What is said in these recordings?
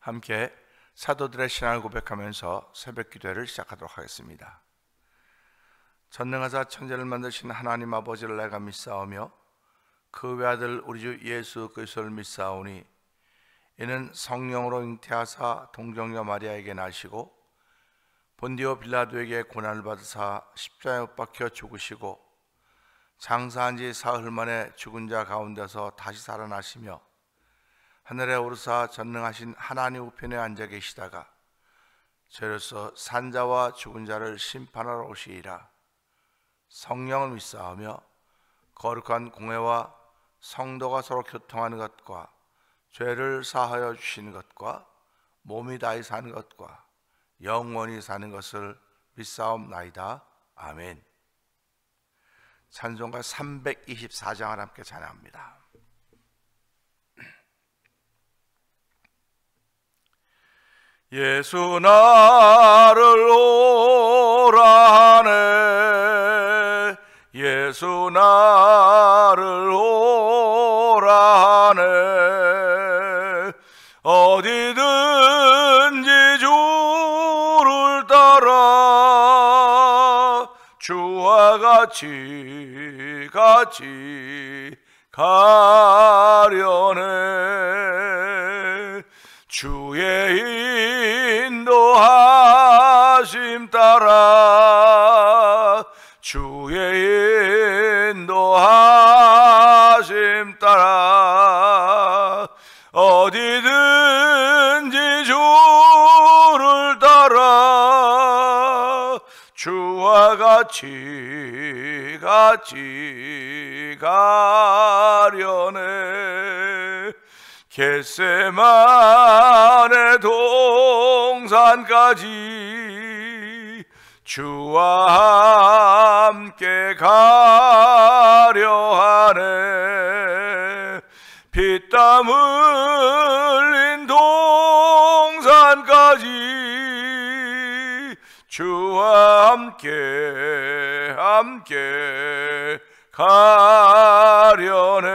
함께 사도들의 신앙을 고백하면서 새벽 기도회를 시작하도록 하겠습니다. 전능하사 천지를 만드신 하나님 아버지를 내가 믿사오며 그 외아들 우리 주 예수 그리스도를 믿사오니 이는 성령으로 잉태하사 동정녀 마리아에게 나시고 본디오 빌라도에게 고난을 받으사 십자가에 못 박혀 죽으시고 장사한 지 사흘 만에 죽은 자 가운데서 다시 살아나시며 하늘에 오르사 전능하신 하나님 우편에 앉아 계시다가 저로서 산자와 죽은 자를 심판하러 오시리라. 성령을 믿사오며 거룩한 공회와 성도가 서로 교통하는 것과 죄를 사하여 주시는 것과 몸이 다히 사는 것과 영원히 사는 것을 믿사옵나이다. 아멘. 찬송가 324장을 함께 찬양합니다. 예수 나를 오라 하네, 예수 나를 오라 하네. 어디든지 주를 따라 주와 같이 가려네. 주의 인도하심 따라 주의 인도하심 따라 어디든지 주를 따라 주와 같이 가려네. 겟세마네 동산까지 주와 함께 가려 하네. 피땀 흘린 동산까지 주와 함께 가려네.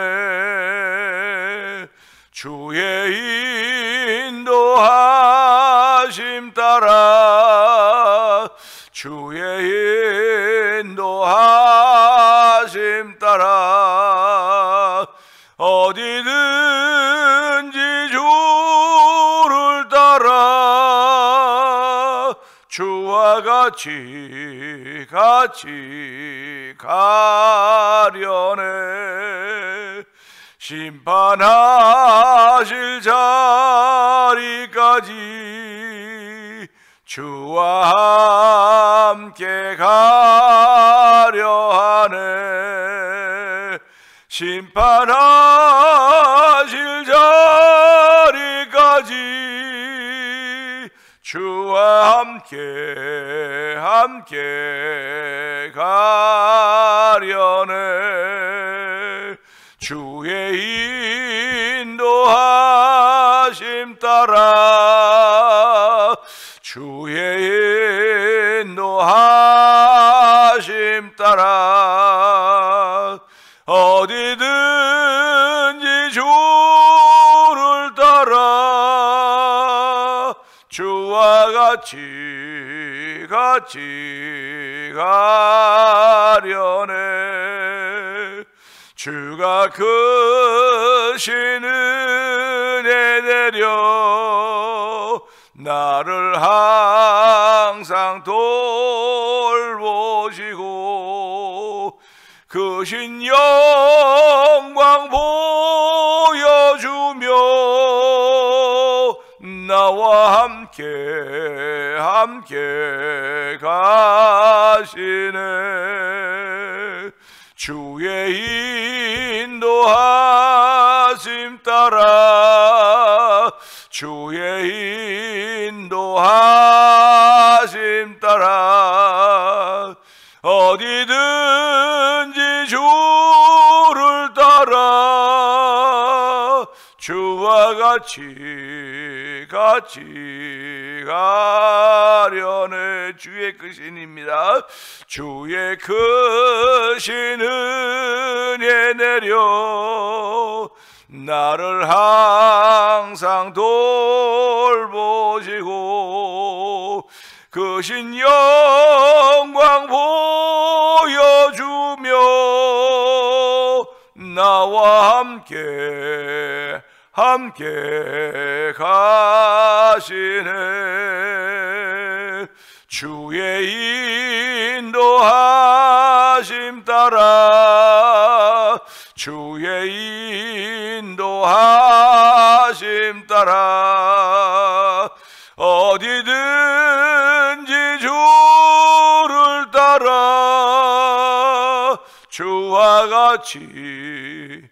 주의 인도하심 따라 주의 인도하심 따라 어디든지 주를 따라 주와 같이 가려네. 심판하실 자리까지 주와 함께 가려 하네. 심판하실 자리까지 주와 함께 가려네. 주의 인도하심 따라 주의 인도하심 따라 어디든지 주를 따라 주와 같이 가려네. 주가 크신 은혜 내려 나를 항상 돌보시고 크신 영광 보여주며 나와 함께 가시네. 주의 인도하심 따라 주의 인도하심 따라 어디든지 주를 따라 주와 같이 가려네. 주의 크신입니다. 주의 크신 은혜 내려 나를 항상 돌보시고 그 신 영광 보여주며 나와 함께 가시네. 주의 인도하심 따라 주의 인도하심 따라 어디든지 주를 따라 주와 같이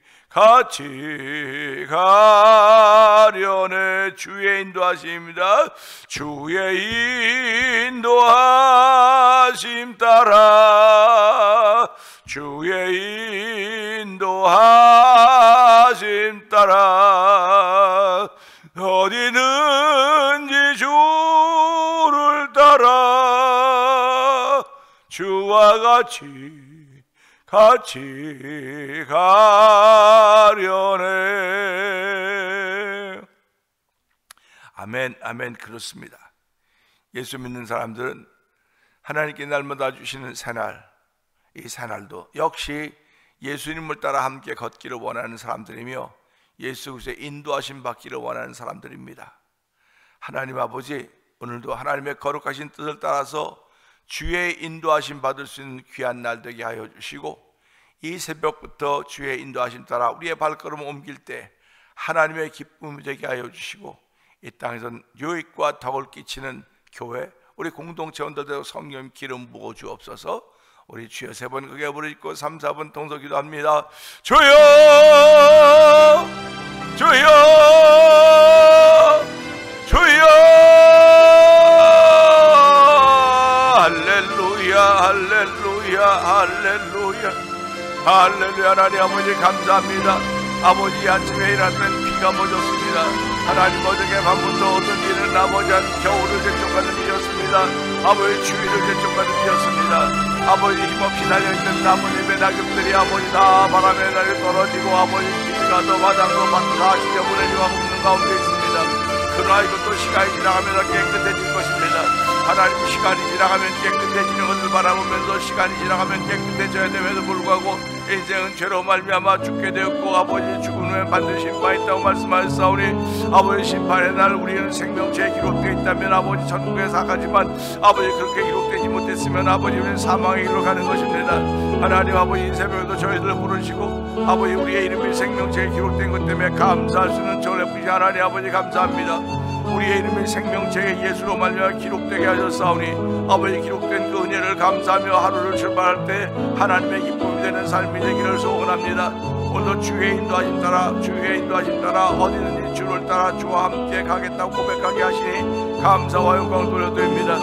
가려네. 주의 인도하심입니다. 주의 인도하심 따라 주의 인도하심 따라 어디든지 주를 따라 주와 같이 가려네. 아멘, 아멘. 그렇습니다. 예수 믿는 사람들은 하나님께 날마다 주시는 새날, 이 새날도 역시 예수님을 따라 함께 걷기를 원하는 사람들이며 예수 그리스도의 인도하심 받기를 원하는 사람들입니다. 하나님 아버지, 오늘도 하나님의 거룩하신 뜻을 따라서 주의 인도하심 받을 수 있는 귀한 날 되게 하여 주시고, 이 새벽부터 주의 인도하심 따라 우리의 발걸음을 옮길 때 하나님의 기쁨이 되게 하여 주시고, 이 땅에선 유익과 덕을 끼치는 교회, 우리 공동체 원들대로 성령 기름 부어 주옵소서. 우리 주여 세 번 크게 부르짖고 3, 4분 동서 기도합니다. 주여 주여 주여. 할렐루야 할렐루야 할렐루야 할렐루야. 하나님 아버지 감사합니다. 아버지 아침에 일어났던 비가 멎었습니다. 하나님 어저께 밤부터 어떤 일은 아버지한 겨울을 재촉하는 일이었습니다. 아버지 추위를 재촉하는 일이었습니다. 아버지 힘없이 달려있는 나뭇잎의 낙엽들이 아버지 다 바람에 날려 떨어지고 아버지 길가도 마당도 밭도 다 시려보내지가 없는 가운데 있습니다. 그러나 이것도 시간이 지나가면서 깨끗해질 것입니다. 하나님 시간이 지나가면 깨끗해지는 것을 바라보면서 시간이 지나가면 깨끗해져야 됨에도 불구하고 인생은 죄로 말미암아 죽게 되었고 아버지 죽은 후에 반드시 심판이 있다고 말씀하셨사오니 아버지 심판의 날 우리는 생명체에 기록되어 있다면 아버지 천국에 사가지만 아버지 그렇게 기록되지 못했으면 아버지 우리는 사망의 길로 가는 것입니다. 하나님 아버지 이 새벽에도 저희들을 부르시고 아버지 우리의 이름이 생명체에 기록된 것 때문에 감사할 수는 저래프지 하나님 아버지 감사합니다. 우리의 이름이 생명체에 예수로 말미암아 기록되게 하셨사오니 아버지 기록된 그 은혜를 감사하며 하루를 출발할 때 하나님의 기쁨이 되는 삶이 되기를 소원합니다. 오늘도 주의 인도하심 따라 주의 인도하심 따라 어디든지 주를 따라 주와 함께 가겠다고 고백하게 하시니 감사와 영광을 돌려드립니다.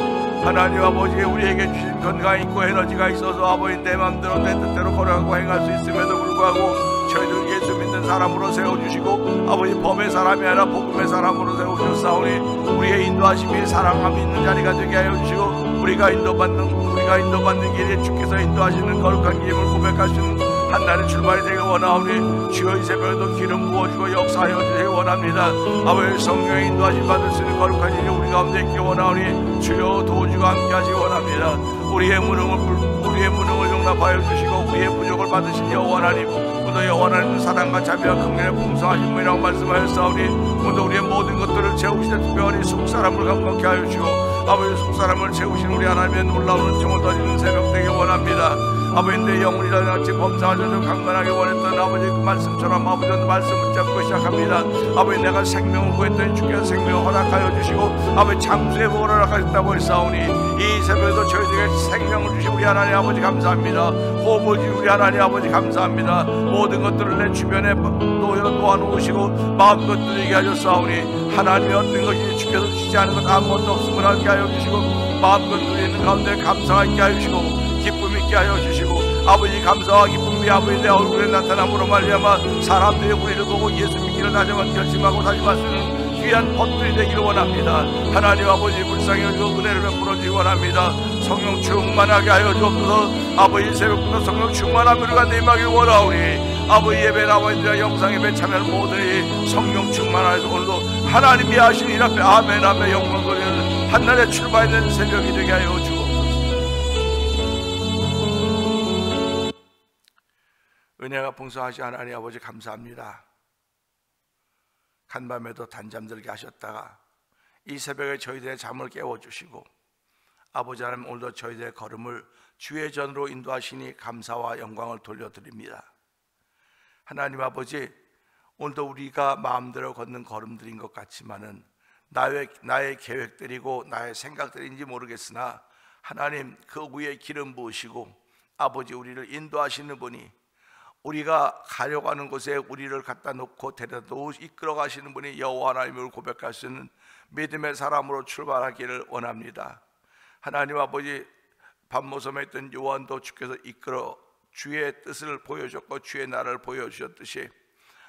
하나님 아버지 우리에게 주신 건강이 있고 에너지가 있어서 아버지 내 맘대로 내 뜻대로 걸어가고 행할 수 있음에도 불구하고 저희들 예수 믿는 사람으로 세워주시고 아버지 범의 사람이 아니라 복음의 사람으로 세워주셨사오니 우리의 인도하심이 사랑함이 있는 자리가 되게 하여 주시고 우리가 인도받는 길에 주께서 인도하시는 거룩한 길을 고백할 수 있는 한 날의 출발이 되길 원하오니 주여 이 새벽에도 기름 부어주고 역사하여 주시기 원합니다. 아버지 성령의 인도하심 받을 수 있는 거룩한 일이 우리 가운데 있기 원하오니 주여 도와주고 함께 하시기 원합니다. 우리의 무능을 용납하여 주시고 우리의 부족을 받으신 여호와 하나님, 오늘 여호와 하나님 사랑과 자비와 긍휼의 풍성하신 분이라고 말씀하였사오니 오늘 우리의 모든 것들을 채우시되 특별히 속사람을 감격케 하여 주시고 아버지 속사람을 채우신 우리 하나님의 놀라운 은총을 더지는 새벽 되길 원합니다. 아버지 내 영혼이 다같이 범사하셔서 강건하게 원했던 아버지 그 말씀처럼 아버지 말씀 붙잡고 시작합니다. 아버지 내가 생명을 구했더니 주께서 생명을 허락하여 주시고 아버지 장수의 복을 허락하셨다고 했사오니 이 새벽에도 저희들에게 생명을 주신 우리 하나님 아버지 감사합니다. 호흡을 주신 우리 하나님 아버지 감사합니다. 모든 것들을 내 주변에 놓아놓으시고 마음껏 누리게 하셨사오니 하나님의 어떤 것이 주께서 주시지 않은 것 아무것도 없음을 알게 하여 주시고 마음껏 누리는 가운데 감사가 있게 하여 주시고 기쁨 있게 하여 주시고 아버지 감사와 기쁨이 아버지 내 얼굴에 나타남으로 말미암아 사람들이 우리를 보고 예수 믿기를 다시 한번 결심하고 다짐할 수 있는 귀한 것들이 되기를 원합니다. 하나님 아버지 불쌍히 여기고 은혜를 베풀어 주기 원합니다. 성령 충만하게 하여 주옵소서. 아버지 새벽부터 성령 충만한 우리가 임하기를 원하오니 아버지 예배 나머지와 영상 예배 참여하는 모두의 성령 충만하여서 오늘도 하나님이 하신 일 앞에 아멘 아멘 영광 돌리는 한날에 출발하는 새벽이 되게 하여 주옵소서. 은혜가 풍성하신 하나님 아버지 감사합니다. 간밤에도 단잠들게 하셨다가 이 새벽에 저희들의 잠을 깨워주시고 아버지 하나님 오늘도 저희들의 걸음을 주의 전으로 인도하시니 감사와 영광을 돌려드립니다. 하나님 아버지 오늘도 우리가 마음대로 걷는 걸음들인 것 같지만은 나의 계획들이고 나의 생각들인지 모르겠으나 하나님 그 위에 기름 부으시고 아버지 우리를 인도하시는 분이 우리가 가려고 하는 곳에 우리를 갖다 놓고 데려다 이끌어 가시는 분이 여호와 하나님을 고백할 수 있는 믿음의 사람으로 출발하기를 원합니다. 하나님 아버지 밤모섬에 있던 요한도 주께서 이끌어 주의 뜻을 보여줬고 주의 나라를 보여주셨듯이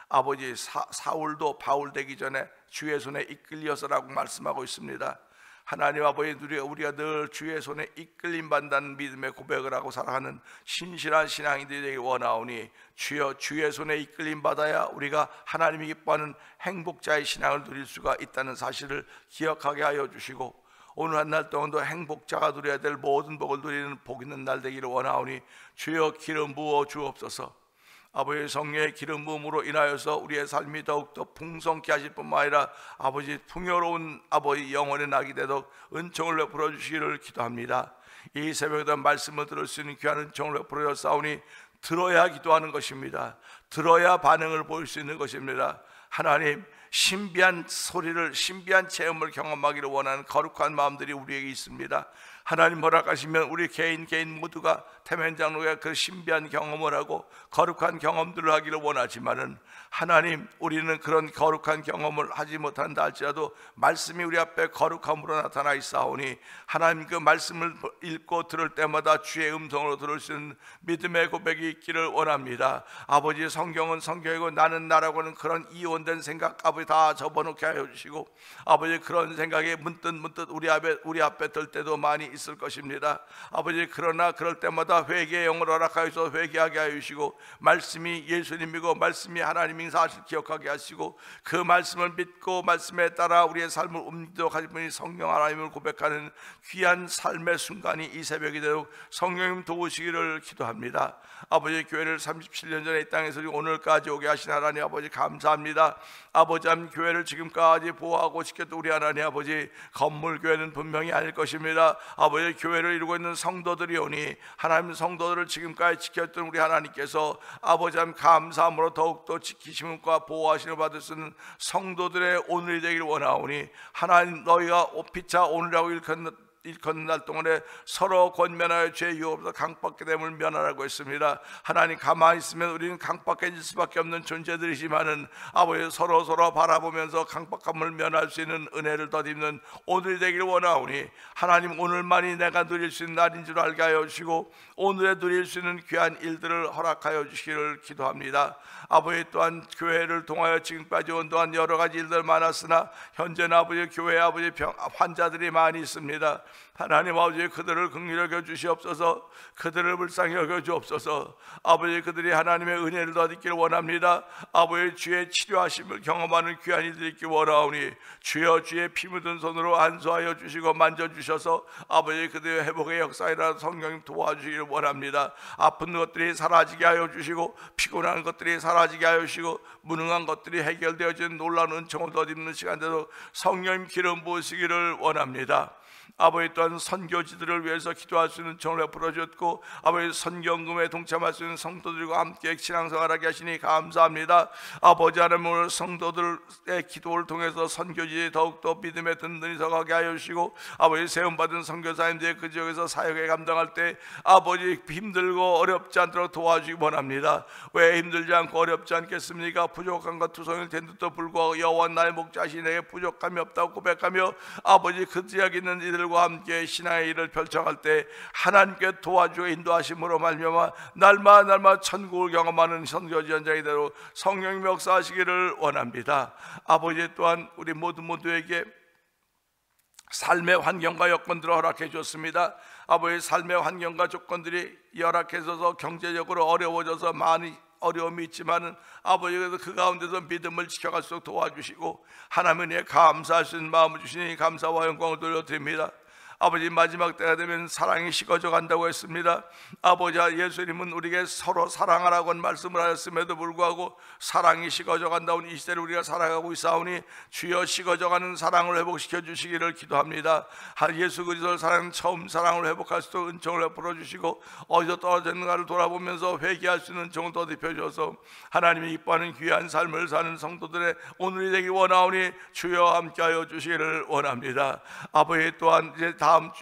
아버지 사울도 바울 되기 전에 주의 손에 이끌려서라고 말씀하고 있습니다. 하나님 아버지 우리가 늘 주의 손에 이끌림 받는 믿음의 고백을 하고 살아가는 신실한 신앙인들이 되길 원하오니 주여 주의 손에 이끌림 받아야 우리가 하나님이 기뻐하는 행복자의 신앙을 누릴 수가 있다는 사실을 기억하게 하여 주시고 오늘 한 날 동안도 행복자가 누려야 될 모든 복을 누리는 복 있는 날 되기를 원하오니 주여 기름 부어 주옵소서. 아버지 성령의 기름 부음으로 인하여서 우리의 삶이 더욱더 풍성케 하실 뿐만 아니라 아버지 풍요로운 아버지 영혼의 낙이 되도록 은총을 베풀어 주시기를 기도합니다. 이 새벽에도 말씀을 들을 수 있는 귀한 은총을 베풀어 싸우니 들어야 기도하는 것입니다. 들어야 반응을 보일 수 있는 것입니다. 하나님 신비한 소리를 신비한 체험을 경험하기를 원하는 거룩한 마음들이 우리에게 있습니다. 하나님 허락하시면 우리 개인 모두가 태면장로가 그 신비한 경험을 하고 거룩한 경험들을 하기를 원하지만은 하나님 우리는 그런 거룩한 경험을 하지 못한다 할지라도 말씀이 우리 앞에 거룩함으로 나타나 있사오니 하나님 그 말씀을 읽고 들을 때마다 주의 음성으로 들을 수 있는 믿음의 고백이 있기를 원합니다. 아버지 성경은 성경이고 나는 나라고는 그런 이혼된 생각 아버지 다 접어놓게 하여 주시고 아버지 그런 생각이 문득 우리 앞에 들 때도 많이 있을 것입니다. 아버지 그러나 그럴 때마다 회개의 영을 허락하여서 회개하게 하여 주시고 말씀이 예수님이고 말씀이 하나님인 사실 기억하게 하시고 그 말씀을 믿고 말씀에 따라 우리의 삶을 옮기도록 하실 분이 성령 하나님을 고백하는 귀한 삶의 순간이 이 새벽이 되도록 성령님 도우시기를 기도합니다. 아버지 교회를 37년 전에 이 땅에서 오늘까지 오게 하신 하나님 아버지 감사합니다. 아버지 교회를 지금까지 보호하고 지켰던 우리 하나님 아버지 건물 교회는 분명히 아닐 것입니다. 아버지 교회를 이루고 있는 성도들이 오니 하나님 성도들을 지금까지 지켰던 우리 하나님께서 아버지 감사함으로 더욱더 지키심과 보호하심을 받을 수 있는 성도들의 오늘이 되길 원하오니 하나님 너희가 피차 오늘이라고 일컫는 날 동안에 서로 권면하여 죄 유업에서 강박게 됨을 면하라고 했습니다. 하나님 가만히 있으면 우리는 강박해질 수밖에 없는 존재들이지만은 아버지 서로 바라보면서 강박함을 면할 수 있는 은혜를 덧입는 오늘이 되길 원하오니 하나님 오늘만이 내가 누릴 수 있는 날인 줄 알게 하여 주시고 오늘에 누릴 수 있는 귀한 일들을 허락하여 주시기를 기도합니다. 아버지 또한 교회를 통하여 지금까지 온 동안 여러 가지 일들 많았으나 현재는 아버지 교회 아버지 환자들이 많이 있습니다. 하나님 아버지 그들을 긍휼히 여겨 주시옵소서. 그들을 불쌍히 여겨 주옵소서. 아버지 그들이 하나님의 은혜를 더얻기를 원합니다. 아버지 주의 치료하심을 경험하는 귀한 이들이 있기 원하오니 주여 주의 피 묻은 손으로 안수하여 주시고 만져주셔서 아버지 그들의 회복의 역사이라 성령님 도와주시기를 원합니다. 아픈 것들이 사라지게 하여 주시고 피곤한 것들이 사라지게 하여 주시고 무능한 것들이 해결되어지는 놀라운 은총을 덧입는 시간대도 성령님 기름 부으시기를 원합니다. 아버지 또한 선교지들을 위해서 기도할 수 있는 청을 베풀어 주셨고 아버지 선경금에 동참할 수 있는 성도들과 함께 신앙생활하게 하시니 감사합니다. 아버지 하나님 오늘 성도들의 기도를 통해서 선교지에 더욱더 믿음에 든든히 서가게 하여 주시고 아버지 세움받은 선교사님들의 그 지역에서 사역에 감당할 때 아버지 힘들고 어렵지 않도록 도와주기 원합니다. 왜 힘들지 않고 어렵지 않겠습니까? 부족한 것 투성일 텐데도 불구하고 여호와 나의 목자시니 내게 부족함이 없다고 고백하며 아버지 그 지역에 있는 이들과 함께 함께 신앙의 일을 펼쳐갈 때 하나님께 도와주고 인도하심으로 말미암아 날마다 천국을 경험하는 선교지 현장이 되도록 성령님 역사하시기를 원합니다. 아버지 또한 우리 모두에게 삶의 환경과 여건들을 허락해 주었습니다. 아버지 삶의 환경과 조건들이 열악해져서 경제적으로 어려워져서 많이 어려움이 있지만은 아버지께서 그 가운데서 믿음을 지켜갈 수 있도록 도와주시고 하나님의 은혜에 감사할 수 있는 마음을 주시니 감사와 영광을 돌려드립니다. 아버지 마지막 때가 되면 사랑이 식어져 간다고 했습니다. 아버지 예수님은 우리에게 서로 사랑하라고 말씀을 하셨음에도 불구하고 사랑이 식어져 간다고 이 시대를 우리가 살아가고 있사오니 주여 식어져 가는 사랑을 회복시켜 주시기를 기도합니다. 예수 그리스도를 사랑하는 처음 사랑을 회복할 수 있도록 은총을 베풀어 주시고 어디서 떨어졌는가를 돌아보면서 회개할 수 있는 은총을 더딥혀 주셔서 하나님이 기뻐하는 귀한 삶을 사는 성도들의 오늘이 되기 원하오니 주여 함께하여 주시기를 원합니다. 아버지 또한 이제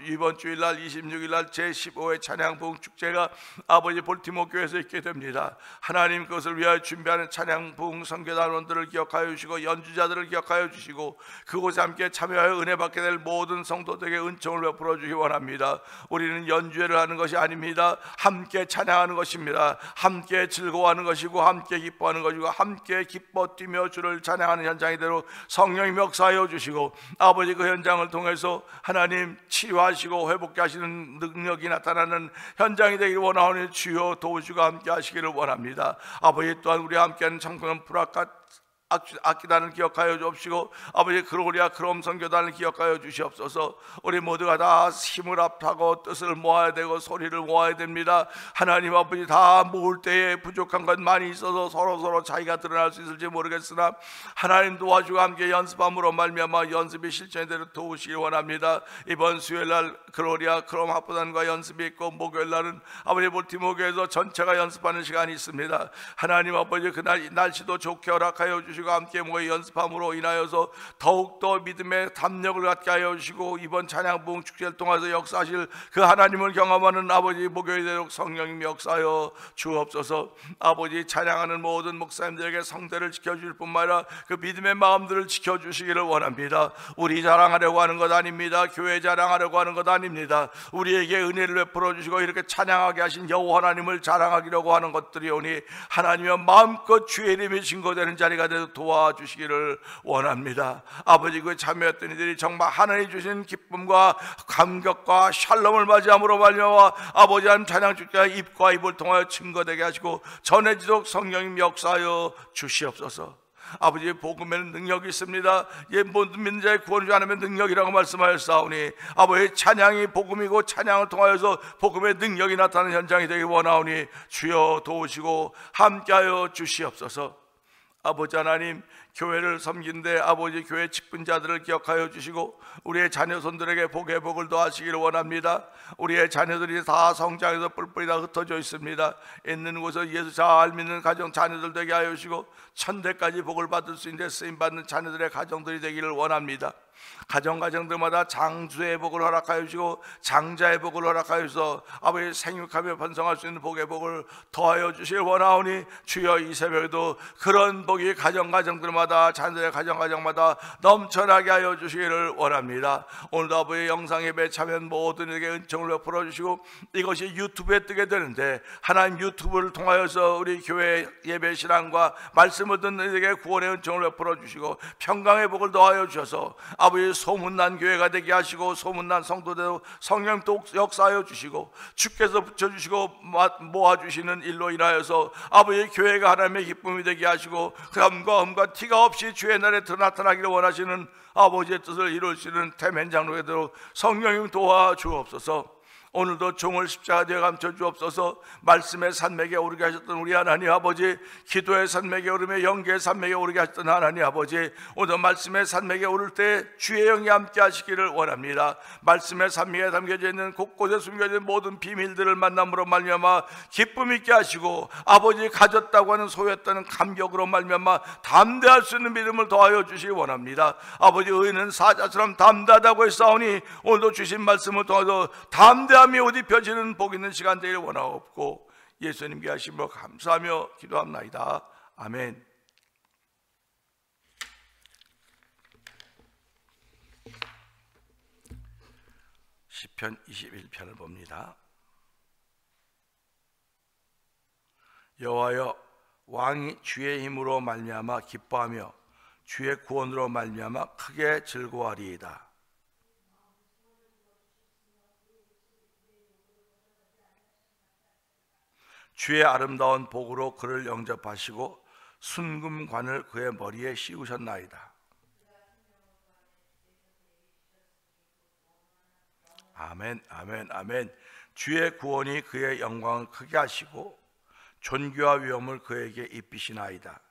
이번 주일날 26일날 제15회 찬양부흥 축제가 아버지 볼티모 교회에서 있게 됩니다. 하나님 그것을 위하여 준비하는 찬양부흥 선교단원들을 기억하여 주시고 연주자들을 기억하여 주시고 그곳에 함께 참여하여 은혜 받게 될 모든 성도들에게 은총을 베풀어 주기 원합니다. 우리는 연주회를 하는 것이 아닙니다. 함께 찬양하는 것입니다. 함께 즐거워하는 것이고 함께 기뻐하는 것이고 함께 기뻐 뛰며 주를 찬양하는 현장이 되도록 성령님 역사하여 주시고 아버지 그 현장을 통해서 하나님 치유하시고 회복케 하시는 능력이 나타나는 현장이 되기를 원하오니 주여 도우시고 함께 하시기를 원합니다. 아버지 또한 우리와 함께하는 청소년 불악과 악기단을 기억하여 주옵시고 아버지 그로리아 크롬 선교단을 기억하여 주시옵소서. 우리 모두가 다 힘을 합하고 뜻을 모아야 되고 소리를 모아야 됩니다. 하나님 아버지 다 모을 때에 부족한 것 많이 있어서 서로 차이가 드러날 수 있을지 모르겠으나 하나님 도와주고 함께 연습함으로 말미암아 연습이 실천되도록 도우시기 원합니다. 이번 수요일날 그로리아 크롬 합보단과 연습이 있고 목요일날은 아버지 볼티모교에서 전체가 연습하는 시간이 있습니다. 하나님 아버지 그날 날씨도 좋게 허락하여 주시고 함께 모여 연습함으로 인하여서 더욱더 믿음의 담력을 갖게 하여 주시고 이번 찬양부흥 축제를 통해서 역사하실 그 하나님을 경험하는 아버지 목요일 되도록 성령님 역사하여 주옵소서. 아버지 찬양하는 모든 목사님들에게 성대를 지켜줄 뿐만 아니라 그 믿음의 마음들을 지켜주시기를 원합니다. 우리 자랑하려고 하는 것 아닙니다. 교회 자랑하려고 하는 것 아닙니다. 우리에게 은혜를 베풀어 주시고 이렇게 찬양하게 하신 여호와 하나님을 자랑하려고 하는 것들이오니 하나님의 마음껏 주의 이름이 증거되는 자리가 되도록 도와주시기를 원합니다. 아버지 그 참여했던 이들이 정말 하나님 주신 기쁨과 감격과 샬롬을 맞이함으로 말미암아 아버지 하나님 찬양 축제가 입과 입을 통하여 증거되게 하시고 전해지도록 성령님 역사하여 주시옵소서. 아버지 복음에는 능력이 있습니다. 모든 믿는 자의 구원을 주 하나님의 능력이라고 말씀하였사오니 아버지 찬양이 복음이고 찬양을 통하여서 복음의 능력이 나타나는 현장이 되기 원하오니 주여 도우시고 함께하여 주시옵소서. 아버지 하나님 교회를 섬긴데 아버지 교회 직분자들을 기억하여 주시고 우리의 자녀손들에게 복의 복을 더하시기를 원합니다. 우리의 자녀들이 다 성장해서 뿔뿔이 다 흩어져 있습니다. 있는 곳에서 예수 잘 믿는 가정 자녀들 되게 하여 주시고 천대까지 복을 받을 수 있는 쓰임받는 자녀들의 가정들이 되기를 원합니다. 가정들마다 장수의 복을 허락하여 주시고 장자의 복을 허락하여 주셔서 아버지 생육하며 번성할 수 있는 복의 복을 더하여 주시길 원하오니 주여 이 새벽에도 그런 복이 가정들마다 자녀들의 가정마다 넘쳐나게 하여 주시기를 원합니다. 오늘도 아버지 영상 예배에 참여한 모든 이에게 은총을 베풀어 주시고 이것이 유튜브에 뜨게 되는데 하나님 유튜브를 통하여서 우리 교회 예배 신앙과 말씀을 듣는 이에게 구원의 은총을 베풀어 주시고 평강의 복을 더하여 주셔서 아버지 소문난 교회가 되게 하시고 소문난 성도대로 성령 역사하여 주시고 주께서 붙여주시고 모아주시는 일로 인하여서 아버지 교회가 하나님의 기쁨이 되게 하시고 흠과 티가 없이 주의 날에 나타나기를 원하시는 아버지의 뜻을 이루시는 태면장로가 되도록 성령님 도와주옵소서. 오늘도 종을 십자가 되어 감춰 주옵소서. 말씀의 산맥에 오르게 하셨던 우리 하나님 아버지, 기도의 산맥에 오르며 영계의 산맥에 오르게 하셨던 하나님 아버지, 오늘 말씀의 산맥에 오를 때 주의 영이 함께 하시기를 원합니다. 말씀의 산맥에 담겨져 있는 곳곳에 숨겨져 있는 모든 비밀들을 만남으로 말미암아 기쁨 있게 하시고 아버지 가졌다고 하는 소유했다는 감격으로 말미암아 담대할 수 있는 믿음을 더하여 주시기 원합니다. 아버지 의인은 사자처럼 담대하다고 했사오니 오늘도 주신 말씀을 통해서 담대함이 옷 입혀지는 복 있는 시간 되기를 원하옵고 예수님께 하심으로 감사하며 기도합나이다. 아멘. 시편 21편을 봅니다. 여호와여, 왕이 주의 힘으로 말미암아 기뻐하며 주의 구원으로 말미암아 크게 즐거워하리이다. 주의 아름다운 복으로 그를 영접하시고 순금관을 그의 머리에 씌우셨나이다. 아멘, 아멘, 아멘. 주의 구원이 그의 영광을 크게 하시고 존귀와 위엄을 그에게 입히시나이다.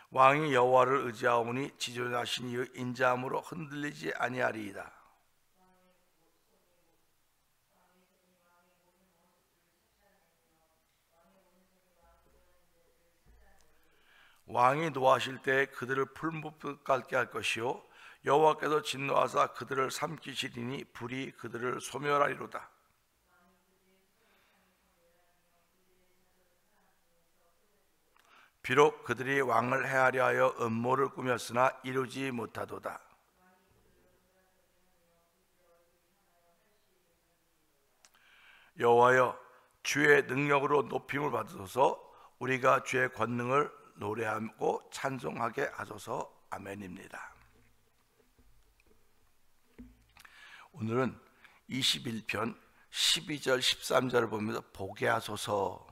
왕이 여호와를 의지하오니 지존하신 이의 인자함으로 흔들리지 아니하리이다. 왕이 노하실 때 그들을 풀무불 깎게 할 것이요 여호와께서 진노하사 그들을 삼키시리니 불이 그들을 소멸하리로다. 비록 그들이 왕을 해하려 하여 음모를 꾸몄으나 이루지 못하도다. 여호와여, 주의 능력으로 높임을 받으소서. 우리가 주의 권능을 노래하고 찬송하게 하소서. 아멘입니다. 오늘은 21편 12절 13절을 보면서 보게 하소서,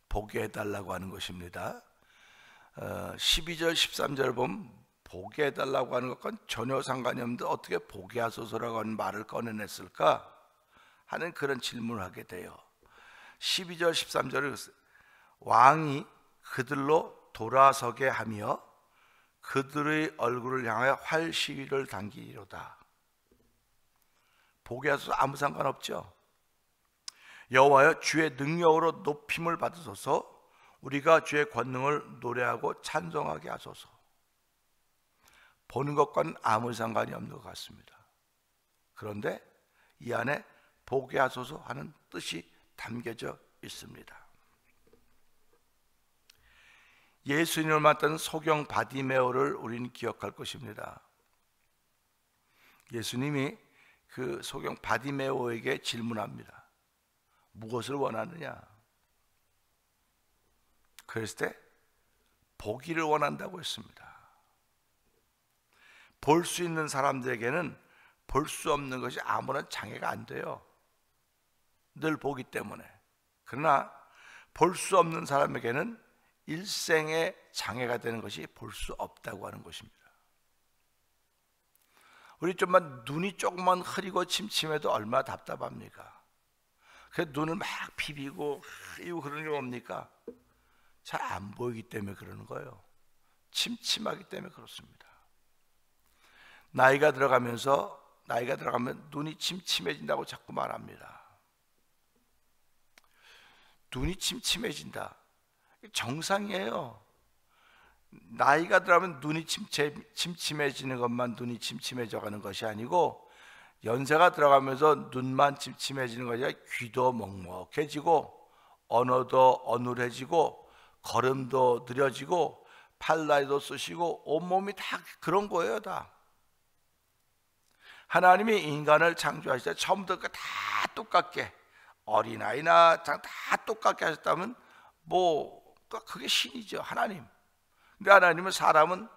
보게 해달라고 하는 것입니다. 12절 13절을 보면 보게 해달라고 하는 것과는 전혀 상관이 없는데 어떻게 보게 하소서라고 하는 말을 꺼내냈을까 하는 그런 질문을 하게 돼요. 12절 13절을 왕이 그들로 돌아서게 하며 그들의 얼굴을 향하여 활시위를 당기리로다. 보게 하소서 아무 상관없죠. 여호와여, 주의 능력으로 높임을 받으소서. 우리가 주의 권능을 노래하고 찬송하게 하소서. 보는 것과는 아무 상관이 없는 것 같습니다. 그런데 이 안에 보게 하소서 하는 뜻이 담겨져 있습니다. 예수님을 만났던 소경 바디메오를 우리는 기억할 것입니다. 예수님이 그 소경 바디메오에게 질문합니다. 무엇을 원하느냐? 그랬을 때 보기를 원한다고 했습니다. 볼 수 있는 사람들에게는 볼 수 없는 것이 아무런 장애가 안 돼요. 늘 보기 때문에. 그러나 볼 수 없는 사람에게는 일생의 장애가 되는 것이 볼 수 없다고 하는 것입니다. 우리 좀만 눈이 조금만 흐리고 침침해도 얼마나 답답합니까? 그래서 눈을 막 비비고 이고 그러는 게 뭡니까? 잘 안 보이기 때문에 그러는 거예요. 침침하기 때문에 그렇습니다. 나이가 들어가면 눈이 침침해진다고 자꾸 말합니다. 눈이 침침해진다. 정상이에요. 나이가 들어가면 눈이 침침해지는 것만 눈이 침침해져 가는 것이 아니고 연세가 들어가면서 눈만 침침해지는 것이 아니라 귀도 먹먹해지고 언어도 어눌해지고 걸음도 느려지고 팔다리도 쑤시고 온몸이 다 그런 거예요. 다 하나님이 인간을 창조하실 때 처음부터 다 똑같게 어린아이나 다 똑같게 하셨다면 그게 신이죠. 하나님. 근데 하나님은 사람은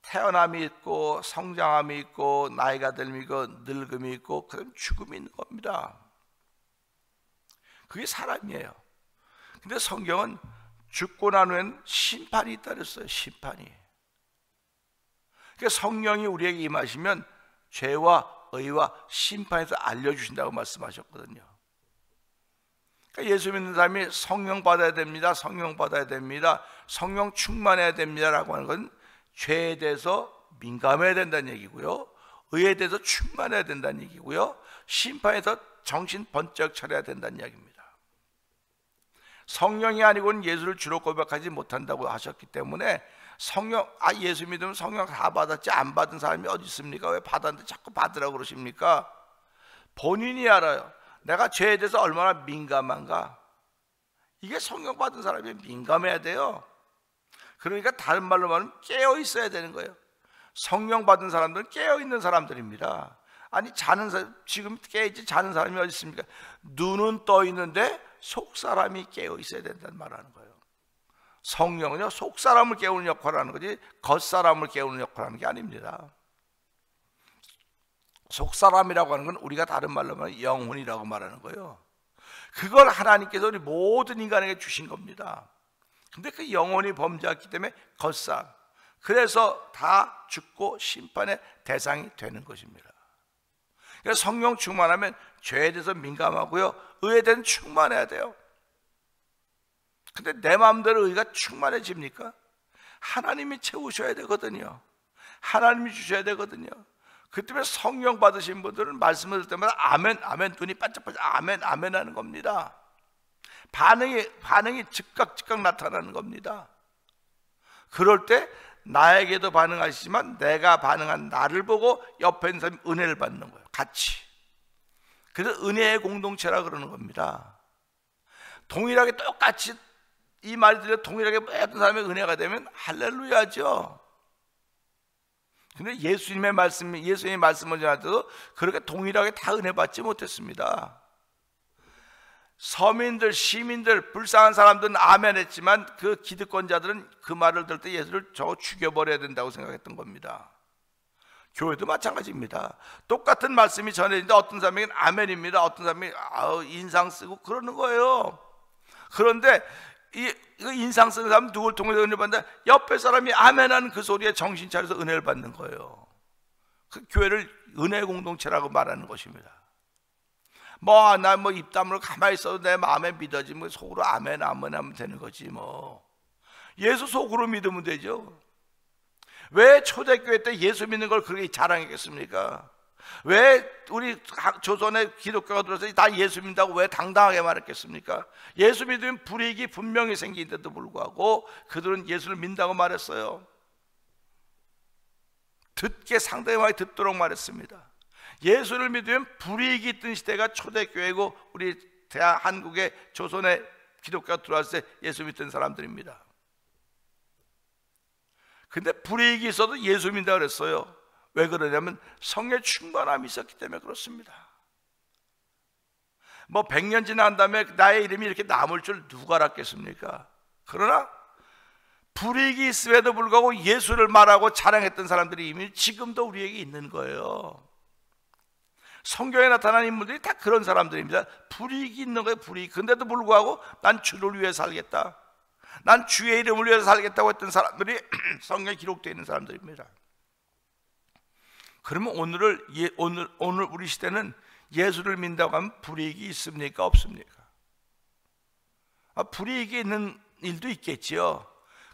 태어남이 있고 성장함이 있고 나이가 들미 있고 늙음이 있고 그다음 죽음이 있는 겁니다. 그게 사람이에요. 근데 성경은 죽고 난 후엔 심판이 있다 그랬어요. 심판이. 그러니까 성령이 우리에게 임하시면 죄와 의와 심판에서 알려주신다고 말씀하셨거든요. 그러니까 예수 믿는 사람이 성령 받아야 됩니다. 성령 받아야 됩니다. 성령 충만해야 됩니다라고 하는 건 죄에 대해서 민감해야 된다는 얘기고요, 의에 대해서 충만해야 된다는 얘기고요, 심판에서 정신 번쩍 차려야 된다는 이야기입니다. 성령이 아니고는 예수를 주로 고백하지 못한다고 하셨기 때문에 예수 믿으면 성령 다 받았지 안 받은 사람이 어디 있습니까? 왜 받았는데 자꾸 받으라고 그러십니까? 본인이 알아요. 내가 죄에 대해서 얼마나 민감한가. 이게 성령 받은 사람이 민감해야 돼요. 그러니까 다른 말로 말하면 깨어 있어야 되는 거예요. 성령 받은 사람들은 깨어 있는 사람들입니다. 아니 자는 사람, 지금 깨있지 자는 사람이 어디 있습니까? 눈은 떠 있는데 속 사람이 깨어 있어야 된다는 말을 하는 거예요. 성령은요, 속 사람을 깨우는 역할을 하는 거지 겉 사람을 깨우는 역할을 하는 게 아닙니다. 속 사람이라고 하는 건 우리가 다른 말로 말하면 영혼이라고 말하는 거예요. 그걸 하나님께서 우리 모든 인간에게 주신 겁니다. 근데 그 영혼이 범죄했기 때문에 겉사람, 그래서 다 죽고 심판의 대상이 되는 것입니다. 그래서 성령 충만하면 죄에 대해서 민감하고요, 의에 대해서 충만해야 돼요. 근데 내 마음대로 의가 충만해집니까? 하나님이 채우셔야 되거든요. 하나님이 주셔야 되거든요. 그 때문에 성령 받으신 분들은 말씀을 들을 때마다 아멘, 아멘, 눈이 반짝반짝 아멘, 아멘 하는 겁니다. 반응이 즉각 나타나는 겁니다. 그럴 때 나에게도 반응하시지만 내가 반응한 나를 보고 옆에 있는 사람이 은혜를 받는 거예요. 같이. 그래서 은혜의 공동체라 그러는 겁니다. 동일하게 똑같이 이 말이 들려 동일하게 모든 사람의 은혜가 되면 할렐루야죠. 근데 예수님의 말씀을 전할 때도 그렇게 동일하게 다 은혜 받지 못했습니다. 서민들, 시민들, 불쌍한 사람들은 아멘 했지만 그 기득권자들은 그 말을 들을 때 예수를 저거 죽여버려야 된다고 생각했던 겁니다. 교회도 마찬가지입니다. 똑같은 말씀이 전해지는데 어떤 사람에게는 아멘입니다. 어떤 사람이 인상 쓰고 그러는 거예요. 그런데 이 인상 쓰는 사람은 누굴 통해서 은혜를 받는다? 옆에 사람이 아멘하는 그 소리에 정신 차려서 은혜를 받는 거예요. 그 교회를 은혜 공동체라고 말하는 것입니다. 나 입 다물고 가만히 있어도 내 마음에 믿어지 속으로 아멘 하면 되는 거지 뭐. 예수 속으로 믿으면 되죠. 왜 초대교회 때 예수 믿는 걸 그렇게 자랑했겠습니까? 왜 우리 조선의 기독교가 들어서 다 예수 믿는다고 왜 당당하게 말했겠습니까? 예수 믿으면 불이익이 분명히 생기는데도 불구하고 그들은 예수를 믿는다고 말했어요. 상당히 많이 듣도록 말했습니다. 예수를 믿으면 불이익이 있던 시대가 초대교회고 우리 한국의 조선의 기독교가 들어왔을 때 예수 믿던 사람들입니다. 근데 불이익이 있어도 예수 믿는다고 그랬어요. 왜 그러냐면 성의 충만함이 있었기 때문에 그렇습니다. 100년 지난 다음에 나의 이름이 이렇게 남을 줄 누가 알았겠습니까? 그러나 불이익이 있음에도 불구하고 예수를 말하고 자랑했던 사람들이 이미 지금도 우리에게 있는 거예요. 성경에 나타난 인물들이 다 그런 사람들입니다. 불이익이 있는 거예요. 불이익. 근데도 불구하고 난 주를 위해 살겠다, 난 주의 이름을 위해서 살겠다고 했던 사람들이 성경에 기록되어 있는 사람들입니다. 그러면 오늘 우리 시대는 예수를 믿는다고 하면 불이익이 있습니까? 없습니까? 불이익이 있는 일도 있겠지요.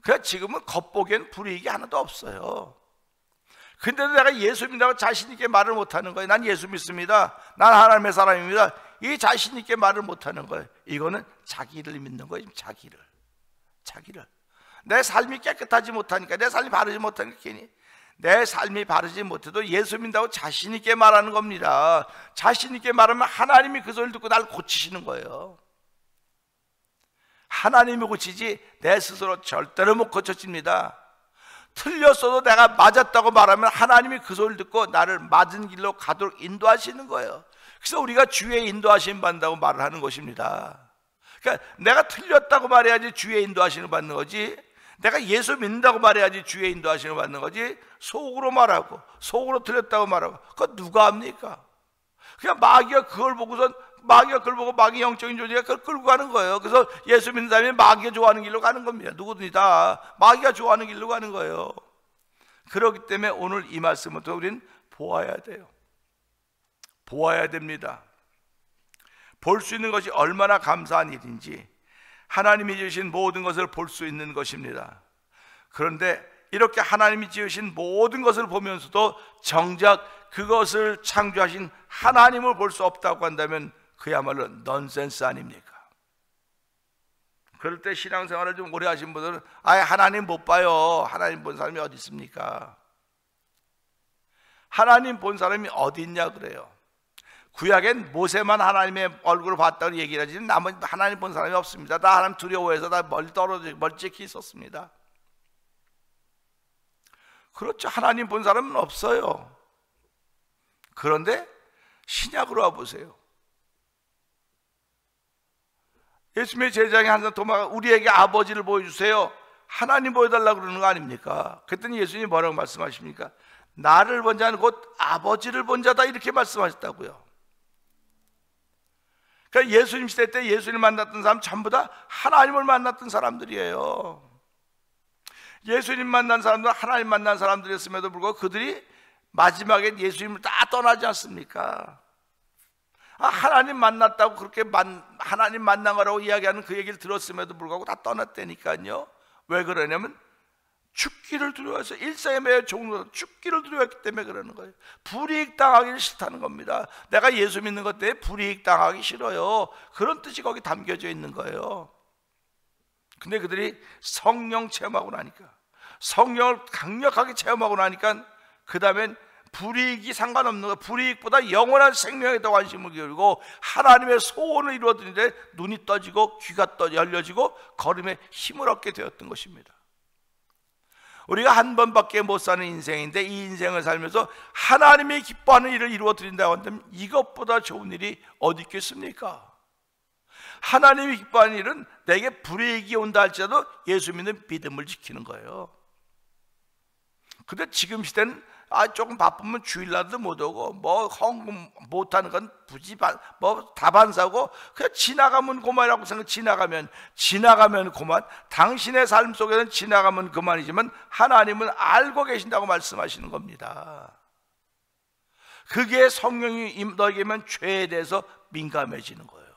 그러나 지금은 겉보기엔 불이익이 하나도 없어요. 근데도 내가 예수 믿는다고 자신 있게 말을 못하는 거예요. 난 예수 믿습니다, 난 하나님의 사람입니다, 이 자신 있게 말을 못하는 거예요. 이거는 자기를 믿는 거예요. 자기를 내 삶이 깨끗하지 못하니까, 내 삶이 바르지 못하니까, 괜히 내 삶이 바르지 못해도 예수 믿는다고 자신 있게 말하는 겁니다. 자신 있게 말하면 하나님이 그 소리를 듣고 날 고치시는 거예요. 하나님이 고치지 내 스스로 절대로 못 고쳐집니다. 틀렸어도 내가 맞았다고 말하면 하나님이 그 소리를 듣고 나를 맞은 길로 가도록 인도하시는 거예요. 그래서 우리가 주의 인도하심 받는다고 말을 하는 것입니다. 그러니까 내가 틀렸다고 말해야지 주의 인도하심을 받는 거지, 내가 예수 믿는다고 말해야지 주의 인도하심을 받는 거지, 속으로 말하고 속으로 틀렸다고 말하고 그거 누가 합니까? 그냥 마귀가 그걸 보고 마귀 영적인 존재가 그걸 끌고 가는 거예요. 그래서 예수 믿는 사람이 마귀가 좋아하는 길로 가는 겁니다. 누구든지 다 마귀가 좋아하는 길로 가는 거예요. 그렇기 때문에 오늘 이 말씀부터 우리는 보아야 돼요. 보아야 됩니다. 볼 수 있는 것이 얼마나 감사한 일인지, 하나님이 지으신 모든 것을 볼 수 있는 것입니다. 그런데 이렇게 하나님이 지으신 모든 것을 보면서도 정작 그것을 창조하신 하나님을 볼 수 없다고 한다면 그야말로 넌센스 아닙니까? 그럴 때 신앙생활을 좀 오래 하신 분들은 하나님 못 봐요. 하나님 본 사람이 어디 있습니까? 하나님 본 사람이 어디 있냐 그래요. 구약엔 모세만 하나님의 얼굴을 봤다고 얘기를 하지 나머지 하나님 본 사람이 없습니다. 다 하나님 두려워해서 다 멀찍히 있었습니다. 그렇죠. 하나님 본 사람은 없어요. 그런데 신약으로 와보세요. 예수님의 제자인 한 도마가 우리에게 아버지를 보여주세요, 하나님 보여달라고 그러는 거 아닙니까? 그랬더니 예수님이 뭐라고 말씀하십니까? 나를 본 자는 곧 아버지를 본 자다, 이렇게 말씀하셨다고요. 그러니까 예수님 시대 때 예수님을 만났던 사람 전부 다 하나님을 만났던 사람들이에요. 예수님 만난 사람들은 하나님 만난 사람들이었음에도 불구하고 그들이 마지막에 예수님을 다 떠나지 않습니까? 하나님 만났다고 그렇게 하나님 만난 거라고 이야기하는 그 얘기를 들었음에도 불구하고 다 떠났다니까요. 왜 그러냐면 죽기를 두려워해서, 일생에 매여 종로로 죽기를 두려워했기 때문에 그러는 거예요. 불이익 당하기를 싫다는 겁니다. 내가 예수 믿는 것 때문에 불이익 당하기 싫어요, 그런 뜻이 거기 담겨져 있는 거예요. 근데 그들이 성령 체험하고 나니까, 성령을 강력하게 체험하고 나니까 그 다음엔 불이익이 상관없는 거예요. 불이익보다 영원한 생명에 더 관심을 기울이고 하나님의 소원을 이루어드리는데 눈이 떠지고 귀가 열려지고 걸음에 힘을 얻게 되었던 것입니다. 우리가 한 번밖에 못 사는 인생인데 이 인생을 살면서 하나님이 기뻐하는 일을 이루어드린다고 한다면 이것보다 좋은 일이 어디 있겠습니까? 하나님이 기뻐하는 일은 내게 불이익이 온다 할지라도 예수 믿는 믿음을 지키는 거예요. 근데 지금 시대는 조금 바쁘면 주일날도 못 오고 뭐 헌금 못하는 건 굳이 뭐 다반사고 그냥 지나가면 그만이라고 생각. 지나가면 그만. 당신의 삶 속에는 지나가면 그만이지만 하나님은 알고 계신다고 말씀하시는 겁니다. 그게 성령이 너에게면 죄에 대해서 민감해지는 거예요.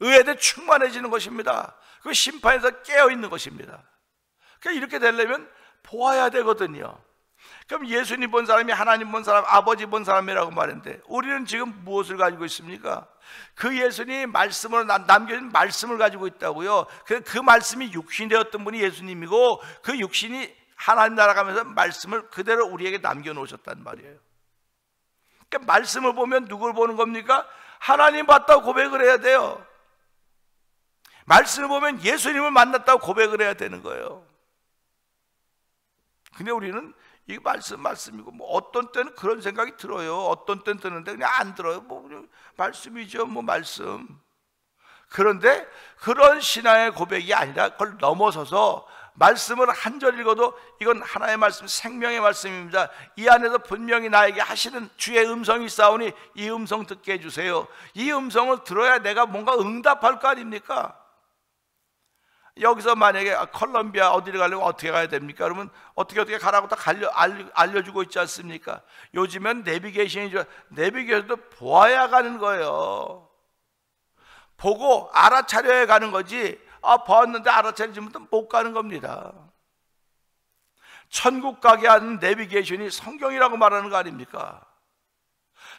의에 대해 충만해지는 것입니다. 그 심판에서 깨어있는 것입니다. 그러니까 이렇게 되려면 보아야 되거든요. 그럼 예수님 본 사람이 하나님 본 사람, 아버지 본 사람이라고 말했는데 우리는 지금 무엇을 가지고 있습니까? 그 예수님이 말씀으로 남겨진 말씀을 가지고 있다고요. 그 말씀이 육신이 되었던 분이 예수님이고 그 육신이 하나님 나라 가면서 말씀을 그대로 우리에게 남겨놓으셨단 말이에요. 그러니까 말씀을 보면 누굴 보는 겁니까? 하나님 봤다고 고백을 해야 돼요. 말씀을 보면 예수님을 만났다고 고백을 해야 되는 거예요. 근데 우리는 이 말씀이고 뭐 어떤 때는 그런 생각이 들어요. 어떤 때는 드는데 그냥 안 들어요. 뭐 그냥 말씀이죠, 뭐 말씀. 그런데 그런 신앙의 고백이 아니라 그걸 넘어서서 말씀을 한 절 읽어도 이건 하나의 말씀, 생명의 말씀입니다. 이 안에서 분명히 나에게 하시는 주의 음성이 있사오니 이 음성 듣게 해주세요. 이 음성을 들어야 내가 뭔가 응답할 거 아닙니까? 여기서 만약에 콜롬비아 어디를 가려면 어떻게 가야 됩니까? 그러면 어떻게 가라고 다 알려주고 있지 않습니까? 요즘엔 내비게이션이죠. 내비게이션도 보아야 가는 거예요. 보고 알아차려야 가는 거지, 봤는데 알아차리지면 못 가는 겁니다. 천국 가게 하는 내비게이션이 성경이라고 말하는 거 아닙니까?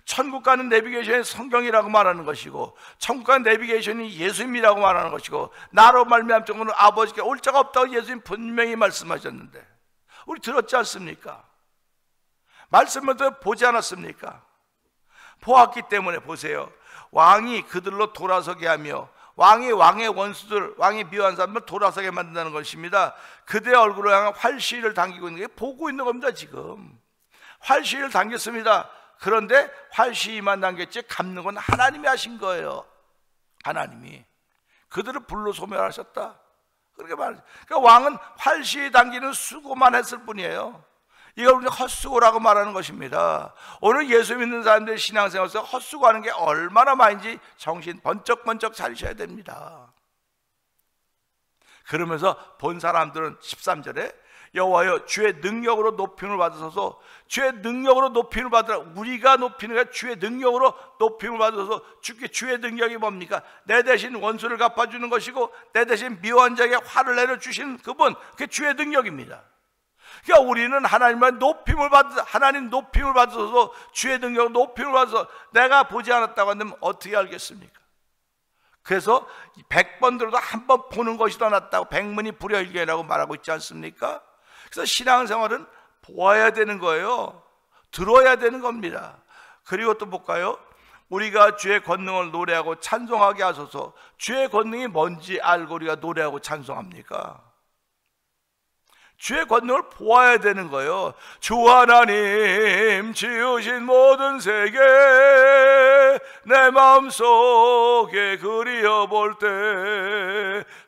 천국 가는 내비게이션이 성경이라고 말하는 것이고 천국 가는 내비게이션이 예수님이라고 말하는 것이고 나로 말미암아 정도는 아버지께 올 자가 없다고 예수님 분명히 말씀하셨는데 우리 들었지 않습니까? 말씀을 보지 않았습니까? 보았기 때문에 보세요. 왕이 그들로 돌아서게 하며 왕이 왕의 원수들, 왕이 미워한 사람을 돌아서게 만든다는 것입니다. 그들의 얼굴을 향한 활시위를 당기고 있는 게 보고 있는 겁니다. 지금 활시위를 당겼습니다. 그런데 활시위만 당겼지 갚는 건 하나님이 하신 거예요. 하나님이 그들을 불로 소멸하셨다, 그렇게 말하죠. 그러니까 왕은 활시위 당기는 수고만 했을 뿐이에요. 이걸 우리가 헛수고라고 말하는 것입니다. 오늘 예수 믿는 사람들의 신앙생활에서 헛수고하는 게 얼마나 많은지 정신 번쩍번쩍 차리셔야 됩니다. 그러면서 본 사람들은 13절에 여호와여 주의 능력으로 높임을 받으소서. 주의 능력으로 높임을 받으라. 우리가 높이는 게 주의 능력으로 높임을 받으소서. 주의 능력이 뭡니까? 내 대신 원수를 갚아주는 것이고 내 대신 미워한 자에게 화를 내려주시는 그분, 그게 주의 능력입니다. 그러니까 우리는 하나님 높임을 받으소서. 주의 능력으로 높임을 받아서 내가 보지 않았다고 한다면 어떻게 알겠습니까? 그래서 100번 들어도 한 번 보는 것이 더 낫다고 백문이 불여일견이라고 말하고 있지 않습니까? 그래서 신앙생활은 보아야 되는 거예요. 들어야 되는 겁니다. 그리고 또 볼까요? 우리가 주의 권능을 노래하고 찬송하게 하소서. 주의 권능이 뭔지 알고 우리가 노래하고 찬송합니까? 주의 권능을 보아야 되는 거예요. 주 하나님 지으신 모든 세계 내 마음속에 그리어볼 때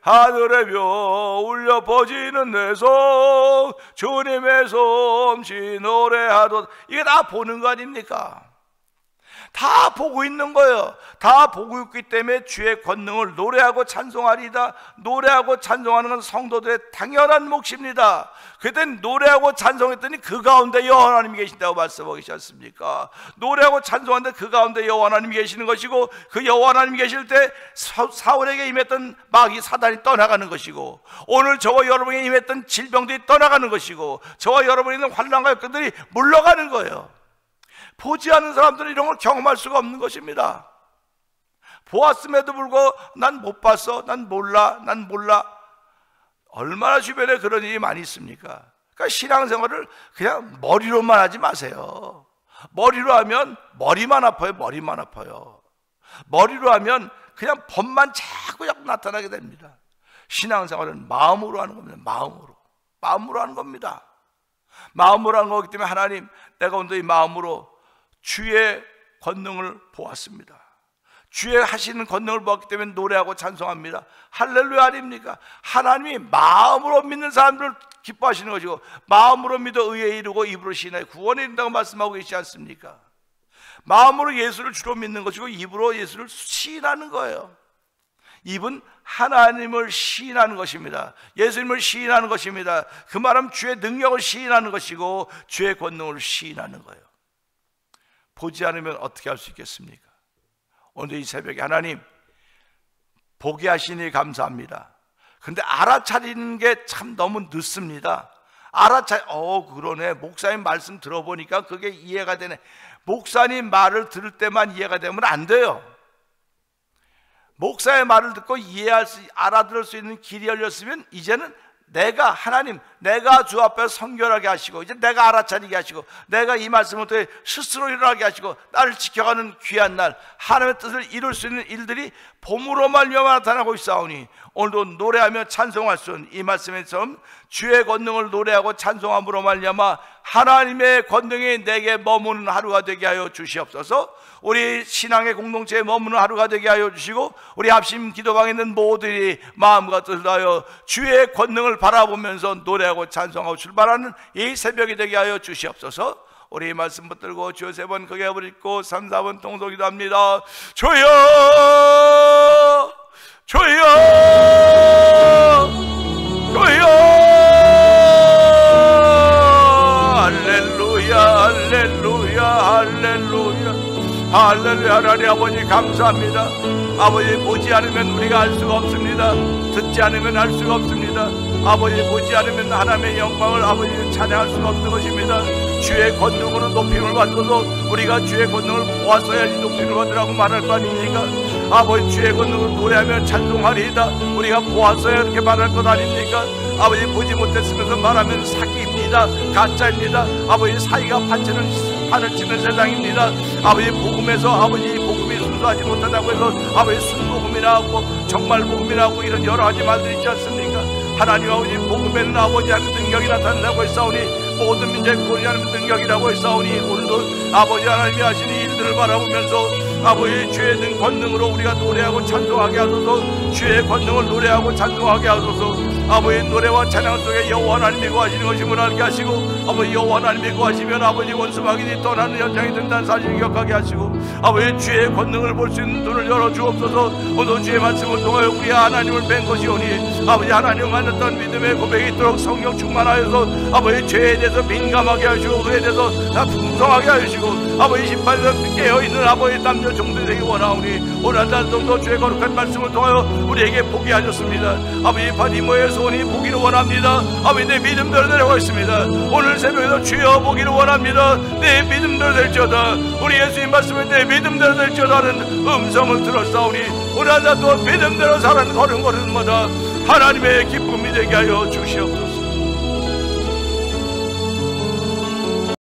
하늘의 벼 울려 퍼지는 내 손 주님의 솜씨 노래하도다. 이게 다 보는 거 아닙니까? 다 보고 있는 거예요. 다 보고 있기 때문에 주의 권능을 노래하고 찬송하리다. 노래하고 찬송하는 건 성도들의 당연한 몫입니다. 그땐 노래하고 찬송했더니 그 가운데 여호와 하나님이 계신다고 말씀하고 계시지 않습니까? 노래하고 찬송하는데 그 가운데 여호와 하나님이 계시는 것이고, 그 여호와 하나님이 계실 때 사울에게 임했던 마귀 사단이 떠나가는 것이고, 오늘 저와 여러분에게 임했던 질병들이 떠나가는 것이고, 저와 여러분에 있는 환난과 역경들이 물러가는 거예요. 보지 않는 사람들은 이런 걸 경험할 수가 없는 것입니다. 보았음에도 불구하고 난 못 봤어, 난 몰라. 얼마나 주변에 그런 일이 많이 있습니까? 그러니까 신앙생활을 그냥 머리로만 하지 마세요. 머리로 하면 머리만 아파요. 머리로 하면 그냥 법만 자꾸 나타나게 됩니다. 신앙생활은 마음으로 하는 겁니다. 마음으로 하는 겁니다. 마음으로 하는 거기 때문에 하나님, 내가 오늘 이 마음으로 주의 권능을 보았습니다. 주의 하시는 권능을 보았기 때문에 노래하고 찬송합니다. 할렐루야 아닙니까? 하나님이 마음으로 믿는 사람들을 기뻐하시는 것이고, 마음으로 믿어 의에 이르고 입으로 시인하여 구원에 이른다고 말씀하고 계시지 않습니까? 마음으로 예수를 주로 믿는 것이고 입으로 예수를 시인하는 거예요. 입은 하나님을 시인하는 것입니다. 예수님을 시인하는 것입니다. 그 말은 주의 능력을 시인하는 것이고 주의 권능을 시인하는 거예요. 보지 않으면 어떻게 할 수 있겠습니까? 오늘 이 새벽에 하나님 보게 하시니 감사합니다. 근데 알아차리는 게 참 너무 늦습니다. 그러네. 목사님 말씀 들어보니까 그게 이해가 되네. 목사님 말을 들을 때만 이해가 되면 안 돼요. 목사의 말을 듣고 알아들을 수 있는 길이 열렸으면 이제는 내가 주 앞에 성결하게 하시고, 이제 내가 알아차리게 하시고, 내가 이 말씀을 통해 스스로 일어나게 하시고, 나를 지켜가는 귀한 날, 하나님의 뜻을 이룰 수 있는 일들이 봄으로 말미암아 나타나고 있사오니, 오늘도 노래하며 찬송할 수 있는 이 말씀에서 주의 권능을 노래하고 찬송함으로 말미암아 하나님의 권능이 내게 머무는 하루가 되게 하여 주시옵소서. 우리 신앙의 공동체에 머무는 하루가 되게 하여 주시고, 우리 합심 기도방에 있는 모두들이 마음과 뜻을 다하여 주의 권능을 바라보면서 노래하고 찬송하고 출발하는 이 새벽이 되게 하여 주시옵소서. 우리 말씀 붙들고 주여 세 번 크게 부르고 3, 4번 통독기도 합니다. 주여 주여 주여 할렐루야 할렐루야 할렐루야 할렐루야. 하나님 아버지 감사합니다. 아버지 보지 않으면 우리가 알 수가 없습니다. 듣지 않으면 알 수가 없습니다. 아버지 보지 않으면 하나님의 영광을 아버지 찬양할 수가 없는 것입니다. 주의 권능으로 높임을 받고도 우리가 주의 권능을 보았어야지 높임을 받으라고 말할 거 아닙니까? 아버지 주의 권능을 노래하며 찬송하리이다. 우리가 보았어야 이렇게 말할 것 아닙니까? 아버지 보지 못했으면서 말하면 사기입니다. 가짜입니다. 아버지 사기가 판을 치는 세상입니다. 아버지 복음에서 아버지 복음이 순수하지 못하다고 해서 아버지 순복음이라고 정말 복음이라고 이런 여러 가지 말들이 있지 않습니까? 하나님 아버지 복음에는 아버지 하는 능력이 나타난다고 했사오니, 모든 민족의 구원하는 능력이라고 했사오니, 오늘도 아버지 하나님이 하시는 일들을 바라보면서 아버지 주의 권능으로 우리가 노래하고 찬송하게 하소서. 주의 권능을 노래하고 찬송하게 하소서. 아버지 노래와 찬양 속에 여호와 하나님이 거하시는 것임을 알게 하시고, 아버지 여호와 하나님이 거하시면 아버지 원수마귀들이 떠나는 현장이 된다는 사실을 기억하게 하시고, 아버지 주의 권능을 볼 수 있는 눈을 열어주옵소서. 오늘 주의 말씀을 통하여 우리 하나님을 뵌 것이오니, 아버지 하나님 만났던 믿음의 고백이 있도록 성령 충만하여서 아버지 죄에 대해서 민감하게 하시고, 그에 대해서 다 풍성하게 하시고, 아버지 18년 깨어있는 아버지 남녀 종들이 되기 원하오니, 오늘 한 달도 주의 거룩한 말씀을 통하여 우리에게 보게 하셨습니다. 아버지 바디모의 소원이 보기를 원합니다. 아버지 내 믿음대로 내려가 있습니다. 오늘 새벽에도 주여 보기를 원합니다. 내 믿음대로 될지어다. 우리 예수님 말씀에 내 믿음대로 될지어다 하는 음성을 들었사오니, 오늘 한 달도 믿음대로 사는 걸음걸음마다 하나님의 기쁨이 되게 하여 주시옵소서.